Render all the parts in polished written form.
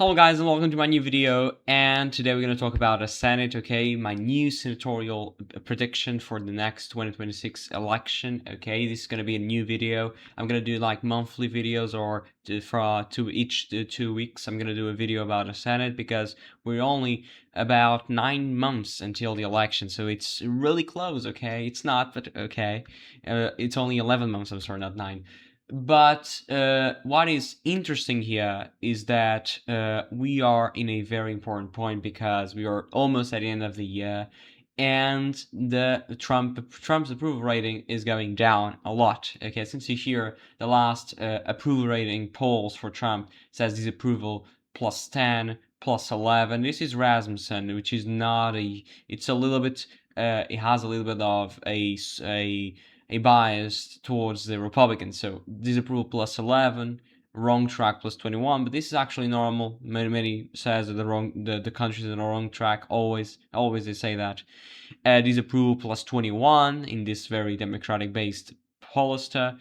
Hello guys and welcome to my new video, and today we're going to talk about a Senate, okay, my new senatorial prediction for the next 2026 election, okay. This is going to be a new video. I'm going to do like monthly videos, or for each 2 weeks I'm going to do a video about a Senate, because we're only about 9 months until the election, so it's really close, okay. It's not, but okay. It's only 11 months, I'm sorry, not 9. But what is interesting here is that we are in a very important point, because we are almost at the end of the year, and the Trump's approval rating is going down a lot. Okay, since you hear the last approval rating polls for Trump says disapproval +10, +11. This is Rasmussen, which is not a. It's a little bit. It has a little bit of a bias towards the Republicans. So disapproval +11, wrong track +21, but this is actually normal. Many says that the country's on the wrong track. Always they say that. Disapproval +21 in this very democratic based pollster,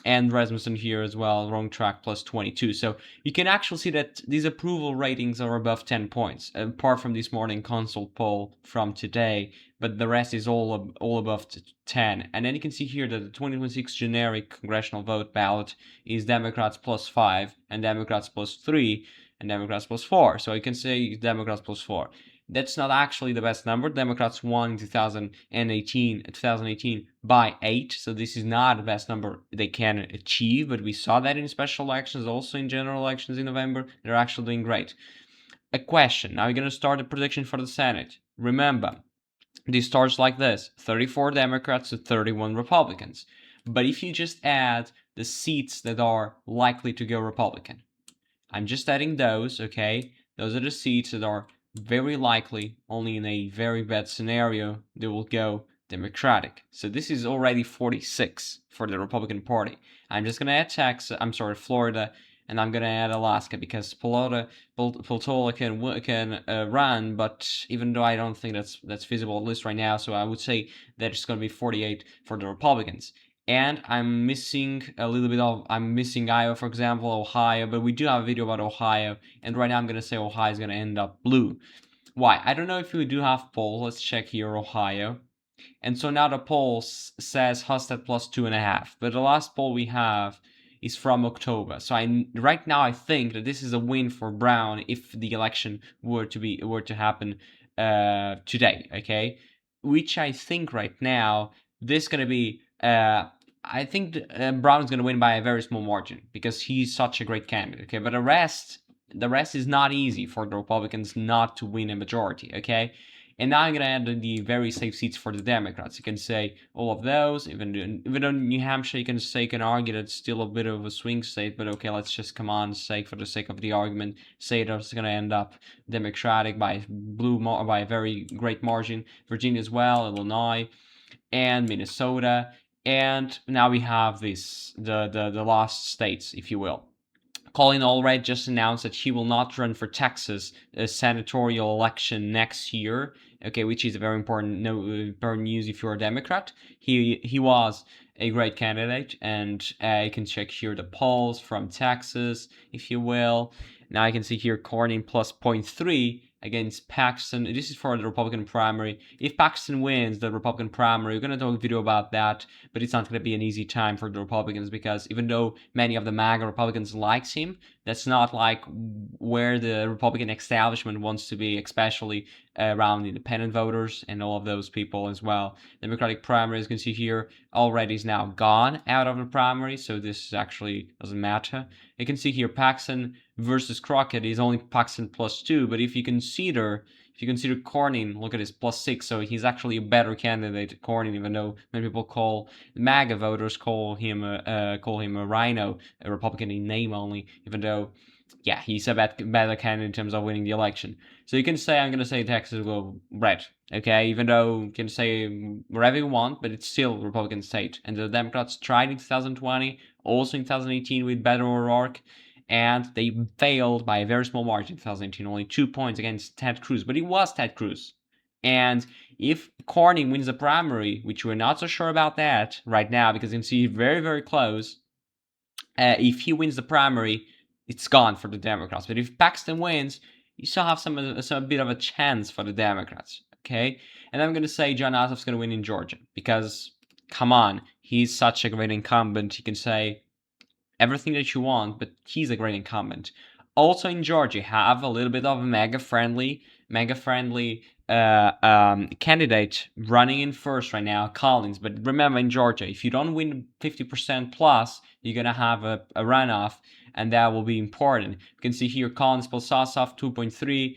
and Rasmussen here as well, wrong track +22. So you can actually see that these approval ratings are above 10 points, apart from this morning consult poll from today, but the rest is all above 10. And then you can see here that the 2026 generic congressional vote ballot is Democrats +5, and Democrats +3, and Democrats +4. So you can say Democrats +4. That's not actually the best number. Democrats won in 2018 by 8, so this is not the best number they can achieve, but we saw that in special elections, also in general elections in November. They're actually doing great. A question. Now we're going to start the prediction for the Senate. Remember, this starts like this: 34 Democrats to 31 Republicans. But if you just add the seats that are likely to go Republican, I'm just adding those, okay? Those are the seats that are very likely, only in a very bad scenario, they will go Democratic. So this is already 46 for the Republican Party. I'm just gonna add Florida, and I'm gonna add Alaska, because Peltola can run, but even though I don't think that's feasible, at least right now, so I would say that it's gonna be 48 for the Republicans. And I'm missing Iowa, for example, Ohio, but we do have a video about Ohio, and right now I'm going to say Ohio is going to end up blue. Why? I don't know if we do have polls. Let's check here, Ohio. And so now the poll says Husted +2.5, but the last poll we have is from October. So right now I think that this is a win for Brown if the election were to happen today, okay? Which I think right now this is going to be I think Brown is going to win by a very small margin, because he's such a great candidate, okay? But the rest is not easy for the Republicans not to win a majority, okay? And now I'm going to add the very safe seats for the Democrats. You can say all of those, even though New Hampshire, you can argue that it's still a bit of a swing state, but okay, let's just come on, for the sake of the argument, say that it's going to end up Democratic by by a very great margin. Virginia as well, Illinois, and Minnesota. And now we have the last states, if you will. Colin Allred just announced that he will not run for Texas senatorial election next year. Okay, which is a very important news if you're a Democrat. He was a great candidate, and you can check here the polls from Texas, if you will. Now you can see here Cornyn +0.3 against Paxton. This is for the Republican primary. If Paxton wins the Republican primary, we're going to do a video about that, but it's not going to be an easy time for the Republicans, because even though many of the MAGA Republicans likes him, that's not like where the Republican establishment wants to be, especially around independent voters and all of those people as well. Democratic primary, as you can see here, already is now gone out of the primary, so this actually doesn't matter. You can see here Paxton versus Crockett is only Paxton +2, but if you consider Cornyn, look at his +6, so he's actually a better candidate, Cornyn, even though many people MAGA voters call him a rhino, a Republican in name only, even though, yeah, he's a better candidate in terms of winning the election. So you can say, I'm going to say Texas will red, okay, even though you can say whatever you want, but it's still a Republican state. And the Democrats tried in 2020, also in 2018 with Beto O'Rourke, and they failed by a very small margin in 2018, only 2 points against Ted Cruz, but it was Ted Cruz. And if Cornyn wins the primary, which we're not so sure about that right now, because you can see very, very close, if he wins the primary, it's gone for the Democrats. But if Paxton wins, you still have some bit of a chance for the Democrats, okay? And I'm gonna say John Ossoff's gonna win in Georgia because, come on, he's such a great incumbent. He can say everything that you want, but he's a great incumbent. Also in Georgia, you have a little bit of a mega friendly candidate running in first right now, Collins. But remember, in Georgia, if you don't win 50% plus, you're gonna have a runoff, and that will be important. You can see here Collins plus Ossoff 2.3,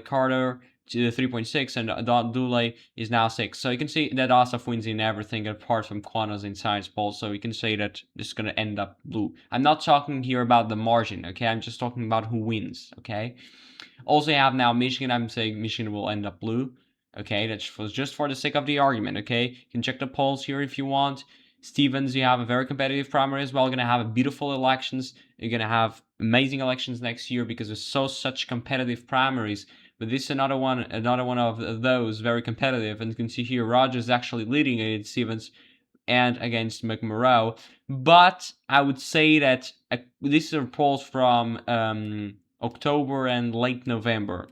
Carter to 3.6, and Dule is now 6. So you can see that Ossoff wins in everything apart from Quanos in science polls. So you can say that this is going to end up blue. I'm not talking here about the margin, okay? I'm just talking about who wins, okay? Also, you have now Michigan. I'm saying Michigan will end up blue. Okay, that's just for the sake of the argument. Okay, you can check the polls here if you want. Stevens, you have a very competitive primary as well. You're gonna have beautiful elections. You're gonna have amazing elections next year because there's such competitive primaries. But this is another one of those very competitive. And you can see here Rogers is actually leading it, Stevens, and against McMurrow. But I would say that these are polls from October and late November.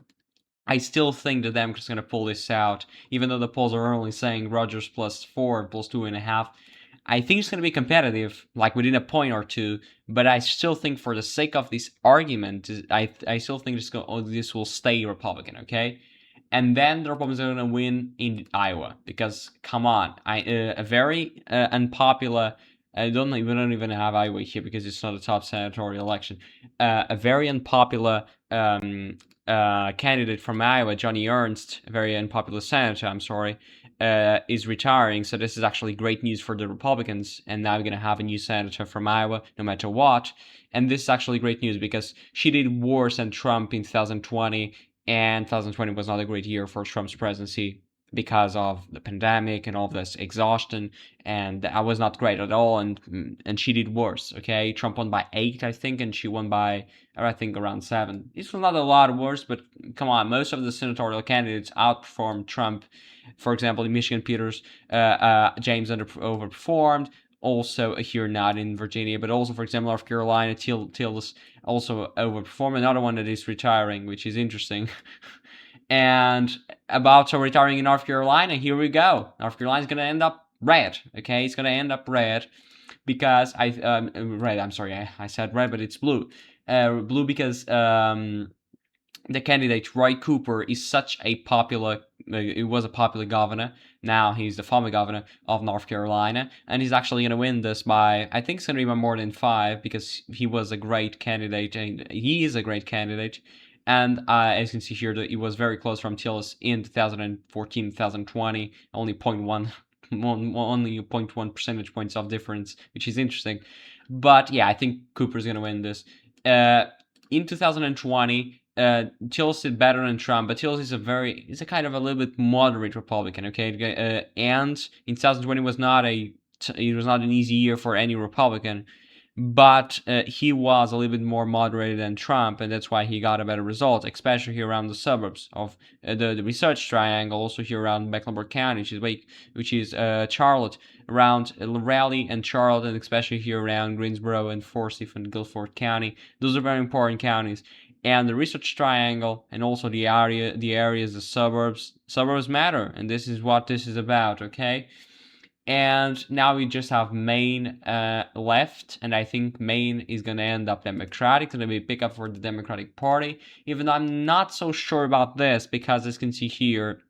I still think the Democrats are going to pull this out, even though the polls are only saying Rogers +4, +2.5. I think it's going to be competitive, like within a point or two, but I still think for the sake of this argument, I still think this will stay Republican, okay? And then the Republicans are going to win in Iowa because, come on, a very unpopular. We don't even have Iowa here because it's not a top senatorial election. A very unpopular candidate from Iowa, Johnny Ernst, a very unpopular senator, I'm sorry, is retiring. So this is actually great news for the Republicans. And now we're going to have a new senator from Iowa, no matter what. And this is actually great news because she did worse than Trump in 2020. And 2020 was not a great year for Trump's presidency because of the pandemic and all this exhaustion, and that was not great at all. And she did worse. Okay, Trump won by 8, I think, and she won by I think around 7. This was not a lot worse, but come on, most of the senatorial candidates outperformed Trump. For example, in Michigan, James overperformed. Also here not in Virginia, but also, for example, North Carolina, Tillis also overperformed. Another one that is retiring, which is interesting. And about retiring in North Carolina, here we go. North Carolina is going to end up red. Okay, it's going to end up red because red. I'm sorry, I said red, but it's blue. Blue because the candidate Roy Cooper is such a popular. It was a popular governor. Now he's the former governor of North Carolina, and he's actually going to win this by, I think it's going to be by more than 5 because he was a great candidate, and he is a great candidate. And as you can see here, it was very close from Tillis in 2014, 2020, only 0.1 percentage points of difference, which is interesting. But yeah, I think Cooper's going to win this. In 2020, Tillis did better than Trump, but Tillis is a kind of a little bit moderate Republican, okay? And in 2020 was not an easy year for any Republican, but he was a little bit more moderated than Trump, and that's why he got a better result, especially here around the suburbs of the Research Triangle, also here around Mecklenburg County, which is Charlotte, around Raleigh and Charlotte, and especially here around Greensboro and Forsyth and Guilford County. Those are very important counties. And the Research Triangle, and also the areas, the suburbs matter, and this is what this is about, okay? And now we just have Maine left, and I think Maine is going to end up Democratic. It's going to be a pickup for the Democratic Party, even though I'm not so sure about this, because as you can see here,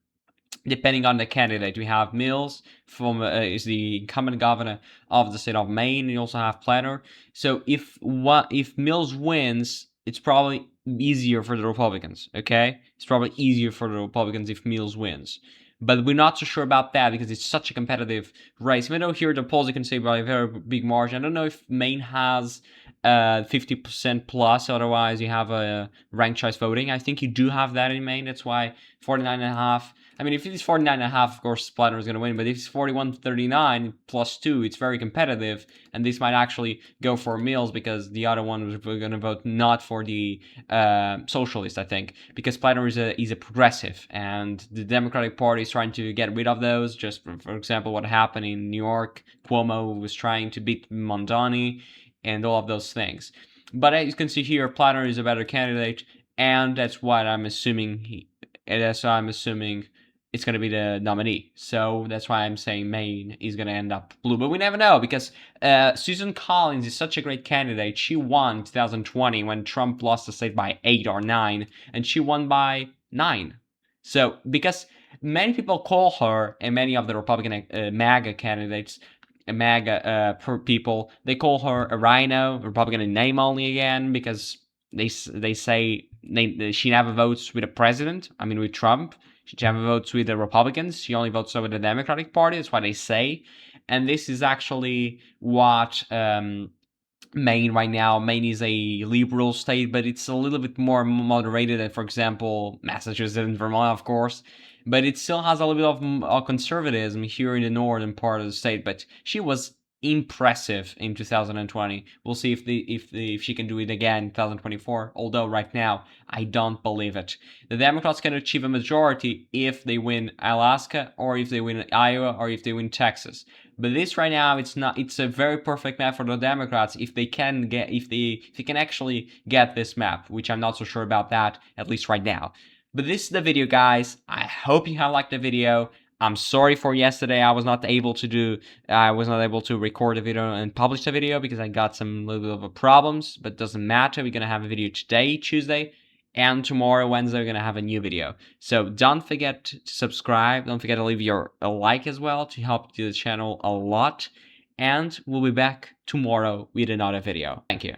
depending on the candidate, we have Mills is the incumbent governor of the state of Maine. You also have Planner. So if Mills wins, it's probably easier for the Republicans. Okay, it's probably easier for the Republicans if Mills wins. But we're not so sure about that because it's such a competitive race. Even though here the polls you can say by a very big margin. I don't know if Maine has 50% plus. Otherwise, you have a ranked choice voting. I think you do have that in Maine. That's why 49.5. I mean, if it's 49.5, of course, Splatter is going to win. But if it's 41.39 plus 2, it's very competitive. And this might actually go for Mills because the other one was going to vote not for the socialist, I think. Because Splatter is a progressive. And the Democratic Party is trying to get rid of those. Just for example, what happened in New York. Cuomo was trying to beat Mondani and all of those things. But as you can see here, Platter is a better candidate, and that's what I'm assuming. That's why I'm assuming it's going to be the nominee. So that's why I'm saying Maine is going to end up blue. But we never know, because Susan Collins is such a great candidate. She won 2020 when Trump lost the state by 8 or 9, and she won by 9. So because many people call her, and many of the Republican MAGA candidates, MAGA people, they call her a rhino, Republican in name only again, because they say she never votes with a president. I mean, with Trump. She never votes with the Republicans. She only votes with the Democratic Party. That's what they say. And this is actually what Maine right now. Maine is a liberal state, but it's a little bit more moderated than, for example, Massachusetts and Vermont, of course. But it still has a little bit of conservatism here in the northern part of the state. But she was impressive in 2020. We'll see if she can do it again in 2024. Although right now I don't believe it. The Democrats can achieve a majority if they win Alaska, or if they win Iowa, or if they win Texas. But this right now, it's not. It's a very perfect map for the Democrats if they can actually get this map, which I'm not so sure about that, at least right now. But this is the video, guys. I hope you have liked the video. I'm sorry for yesterday. I was not able to record a video and publish the video because I got some little bit of problems, but it doesn't matter. We're gonna have a video today, Tuesday, and tomorrow, Wednesday, we're gonna have a new video. So don't forget to subscribe. Don't forget to leave a like as well to help the channel a lot. And we'll be back tomorrow with another video. Thank you.